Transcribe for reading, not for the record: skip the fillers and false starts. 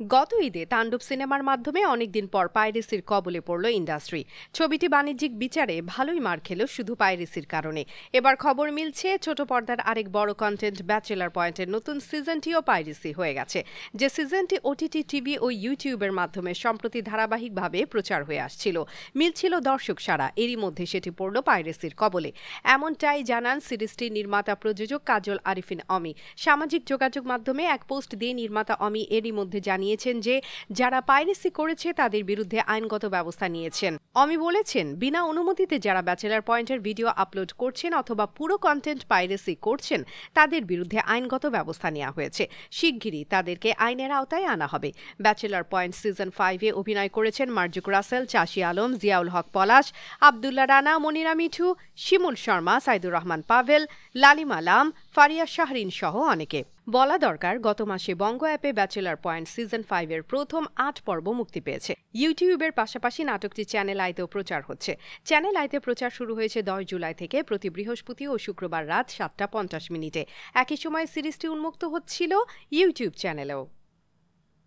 গত ঈদে তাণ্ডব সিনেমার মাধ্যমে অনেকদিন পর পাইরেসির কবলে পড়ল ইন্ডাস্ট্রি। ছবিটি বাণিজ্যিক বিচারে ভালোই মার খেল শুধু পাইরেসির কারণে। এবার খবর মিলছে ছোট পর্দার আরেক বড় কন্টেন্ট ব্যাচেলার পয়েন্টের নতুন সিজনটিও পাইরেসি হয়ে গেছে। যে সিজনটি ওটিটি টিভি ও ইউটিউবের মাধ্যমে সম্প্রতি ধারাবাহিকভাবে প্রচার হয়ে আসছিল, মিলছিল দর্শক সাড়া, এরই মধ্যে সেটি পড়ল পাইরেসির কবলে। এমনটাই জানান সিরিজটির নির্মাতা প্রযোজক কাজল আরিফিন অমি। সামাজিক যোগাযোগ মাধ্যমে এক পোস্ট দিয়ে নির্মাতা অমি এরই মধ্যে জানিয়েছেন যে যারা পাইরেসি করেছে তাদের বিরুদ্ধে আইনগত ব্যবস্থা নিয়েছেন। অমি বলেছেন, বিনা অনুমতিতে যারা ব্যাচেলার পয়েন্টের ভিডিও আপলোড করছেন অথবা পুরো কন্টেন্ট পাইরেসি করছেন তাদের বিরুদ্ধে আইনগত ব্যবস্থা নেওয়া হয়েছে। শিগগিরই তাদেরকে আইনের আওতায় আনা হবে। ব্যাচেলার পয়েন্ট সিজন 5-এ অভিনয় করেছেন মার্জুক রাসেল, চাষি আলম, জিয়াউল হক পলাশ, আব্দুল্লাহ রানা, মনিরা মিঠু, শিমুল শর্মা, সাইদুর রহমান পাভেল, লালিমা লাম, ফারিয়া শাহরিন সহ অনেকে। বলা দরকার, গত মাসে বঙ্গ অ্যাপে ব্যাচেলার পয়েন্ট সিজন 5-এর প্রথম 8 পর্ব মুক্তি পেয়েছে। ইউটিউবের পাশাপাশি নাটকটি চ্যানেল আইতেও প্রচার হচ্ছে। চ্যানেল আইতে প্রচার শুরু হয়েছে 10 জুলাই থেকে প্রতি বৃহস্পতি ও শুক্রবার রাত 7টা 50 মিনিটে। একই সময় সিরিজটি উন্মুক্ত হচ্ছিল ইউটিউব চ্যানেলেও।